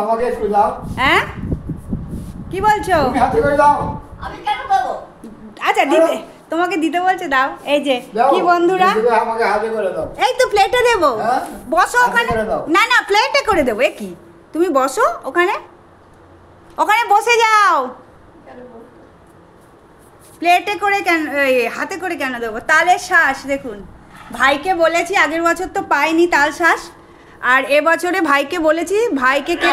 আমাকে একটু দাও। হ্যাঁ কি বলছো? তুমি হাতে করে দাও। আমি কেন দেবো? আচ্ছা দিতে, তোমাকে দিতে বলছে, দাও। এই যে দাও, কি বন্ধুরা, তুমি আমাকে হাতে করে দাও। এই তো প্লেটে দেবো। হ্যাঁ? বসো হাতে ওখানে। করে দাও। না না প্লেটে করে দেবো। এ কি, তুমি বসো ওখানে, ওখানে বসে যাও। প্লেটে করে কেন, এই হাতে করে কেন দেবো? তালের শ্বাস দেখুন, ভাইকে বলেছি, আগের বছর তো পাইনি তাল শ্বাস, আর এবছরে ভাইকে বলেছি, ভাইকে কে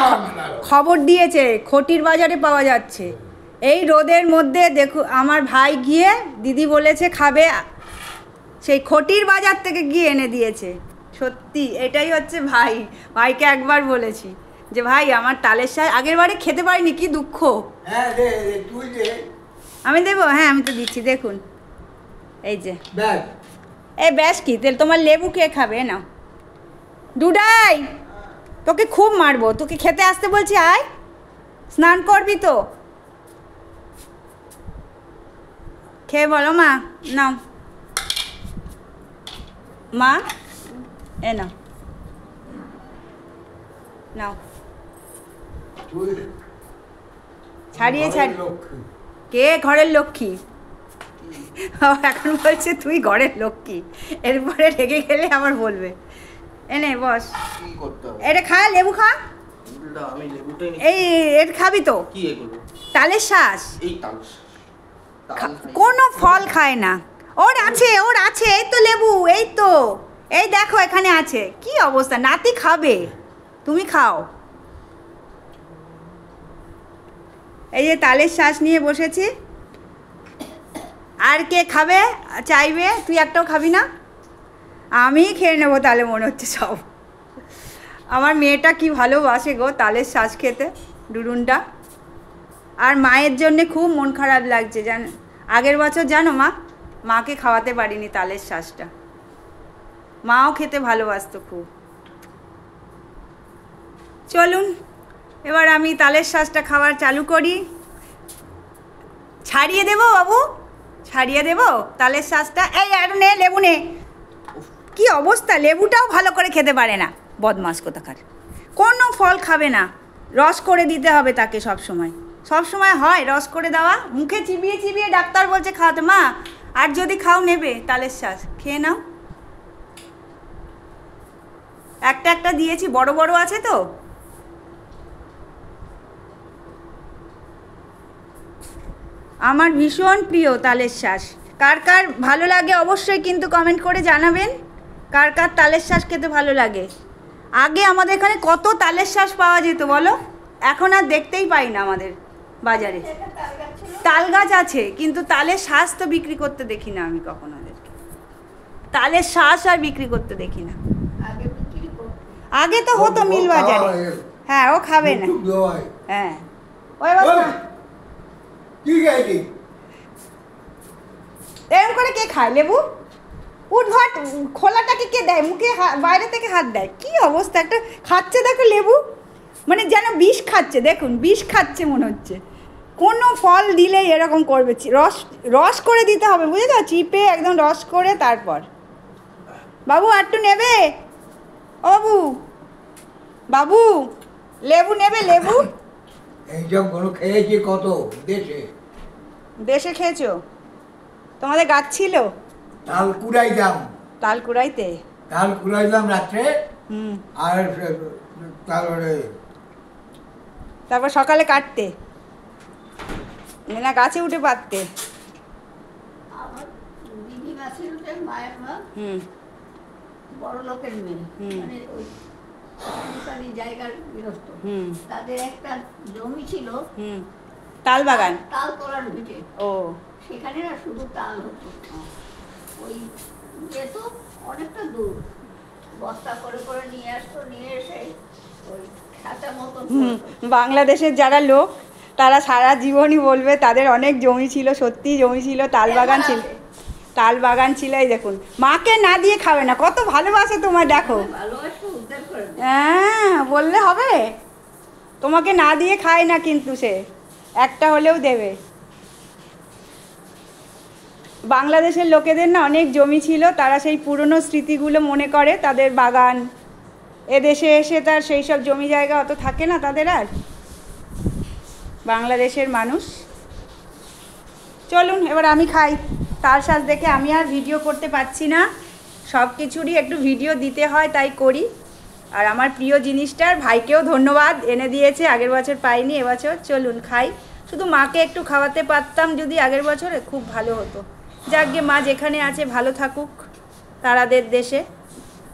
খবর দিয়েছে খটির বাজারে পাওয়া যাচ্ছে। এই রোদের মধ্যে দেখো আমার ভাই গিয়ে, দিদি বলেছে খাবে, সেই খটির বাজার থেকে গিয়ে এনে দিয়েছে। সত্যি এটাই হচ্ছে ভাই। ভাইকে একবার বলেছি যে ভাই আমার তালের শ্বাস, আগের বারে খেতে পারিনি, কি দুঃখ। হ্যাঁ দে, দে, তুই দে। আমি দেবো, হ্যাঁ আমি তো দিচ্ছি, দেখুন এই যে। ব্যাস। এই ব্যাস কি তেল, তোমার লেবু কে খাবে না? ডুডাই, তোকে খুব মারবো, তোকে খেতে আসতে বলছি, আয় স্নান করবি তো, খেয়ে বলো মা। নাও মা, এ নাও, নাও তুই ছাড়িয়ে ছাড়। ঘরের লক্ষ্মী। কে ঘরের লক্ষ্মী? এখন বলছে তুই ঘরের লক্ষ্মী, এরপরে রেগে গেলে আবার বলবে। এনে বস, কি করতে হবে? এটা খা, লেবু খা। না, আমি লেবুটাই নিচ্ছি। এই এটা খাবি তো? কি এগুলো? তালের শ্বাস। এই তাল কোনো ফল খায় না। ওর আছে, ওর আছে, এই তো লেবু, এই তো, এই দেখো এখানে আছে। কি অবস্থা, নাতি খাবে, তুমি খাও। এই যে তালের শ্বাস নিয়ে বসেছি। আর কে খাবে চাইবে? তুই একটাও খাবি না? আমি খেয়ে নেবো তাহলে, মনে হচ্ছে সব। আমার মেয়েটা কি ভালোবাসে গো তালের শ্বাস খেতে, ডুডুনটা। আর মায়ের জন্যে খুব মন খারাপ লাগছে, জানো, আগের বছর জানো মা, মাকে খাওয়াতে পারিনি তালের শ্বাসটা। মাও খেতে ভালোবাসতো খুব। চলুন এবার আমি তালের শ্বাসটা খাওয়ার চালু করি। ছাড়িয়ে দেবো বাবু, ছাড়িয়ে দেবো তালের শ্বাসটা। এই আর নে, লেবু নে। কি অবস্থা, লেবুটাও ভালো করে খেতে পারে না, বদমাস কোথাকার। কোনো ফল খাবে না, রস করে দিতে হবে তাকে সব সময়। সব সময় হয় রস করে দেওয়া, মুখে চিবিয়ে চিবিয়ে ডাক্তার বলছে খাওয়াতে। মা আর যদি খাও নেবে তালের শ্বাস, খেয়ে নাও। একটা একটা দিয়েছি, বড় বড় আছে তো। আমার ভীষণ প্রিয় তালের শ্বাস। কার কার ভালো লাগে অবশ্যই কিন্তু কমেন্ট করে জানাবেন, কার কার তালের শ্বাস খেতে ভালো লাগে। আগে আমাদের এখানে কত তালের শ্বাস পাওয়া যেত বলো, এখন আর দেখতেই পাই না আমাদের বাজারে। তাল গাছ আছে কিন্তু তালের শ্বাস তো বিক্রি করতে দেখি না আমি কখনো ওদেরকে। তালের শ্বাস আর বিক্রি করতে দেখি না। আগে বিক্রি করতো। আগে তো হতো মিল বাজারে। হ্যাঁ ও খাবে না। মুখ ধোয়। হ্যাঁ ওই বাবা, কি খাইছি? এরকম করে কে খায় লেবু? উঠভাট খোলাটাকে কে দেয় মুখে, বাইরে থেকে হাত দেয়। কি অবস্থা, একটা খাচ্ছে দেখো লেবু, মানে যেন বিষ খাচ্ছে। দেখুন বিষ খাচ্ছে মনে হচ্ছে। কোনো ফল দিলেই এরকম করবে, রস রস করে দিতে হবে, বুঝেছো, চিপে একদম রস করে তারপর। বাবু আরটু নেবে? ও বাবু, বাবু লেবু নেবে? লেবু এইসব গুলো খেয়েছি কত দেশে। দেশে খেয়েছো? তোমাদের গাছ ছিল? তাল কুড়াইতাম, তাল কুড়াইতে? তাল কুড়াইতাম রাত্রে। হুম, আর তারপরে তারপর সকালে কাটতে না, গাছে উঠে পারতে? আমার দিদিমা ছিল যে মায়ের মা, হুম বড় লোকের মেয়ে, হুম। মানে ওই সরকারি জায়গার গৃহস্থ। হুম তাদের একটা জমি ছিল হুম, তাল বাগান। তাল তোলার ভিটে, ও সেখানে না শুধু তাল হতো। ওই যেত অনেকটা দূর, বস্তা করে করে নিয়ে আসতো, নিয়ে এসে ওই খাঁচা মতন হুম, করতো। বাংলাদেশের যারা লোক তারা সারা জীবনই বলবে তাদের অনেক জমি ছিল, সত্যি জমি ছিল, তাল বাগান ছিল, তাল বাগান ছিল। এই দেখুন, মাকে না দিয়ে খাবে না, কত ভালোবাসে তোমায় দেখো। ভালোবাসা উদ্ধার করে দেয়। হ্যাঁ বললে হবে, তোমাকে না দিয়ে খায় না কিন্তু সে, একটা হলেও দেবে। বাংলাদেশের লোকেদের না অনেক জমি ছিল, তারা সেই পুরনো স্মৃতিগুলো মনে করে, তাদের বাগান এদেশে এসে তার সেই সব জমি জায়গা অত থাকে না তাদের আর। বাংলাদেশের মানুষ। চলুন এবার আমি খাই। তালশাঁস দেখে আমি আর ভিডিও করতে পারছি না, সব কিছুরই একটু ভিডিও দিতে হয় তাই করি। আর আমার প্রিয় জিনিসটার ভাইকেও ধন্যবাদ, এনে দিয়েছে, আগের বছর পাইনি এবছর। চলুন খাই। শুধু মাকে একটু খাওয়াতে পারতাম যদি আগের বছরে, খুব ভালো হতো। যাক গে, মা যেখানে আছে ভালো থাকুক তারাদের দেশে।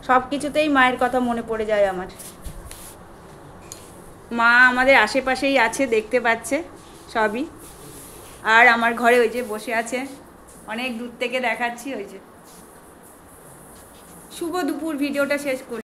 সব কিছুতেই মায়ের কথা মনে পড়ে যায় আমার। মা আমাদের আশেপাশেই আছে, দেখতে পাচ্ছে সবই। আর আমার ঘরে ওই যে বসে আছে, অনেক দূর থেকে দেখাচ্ছি, ওই যে। শুভ দুপুর, ভিডিওটা শেষ করি।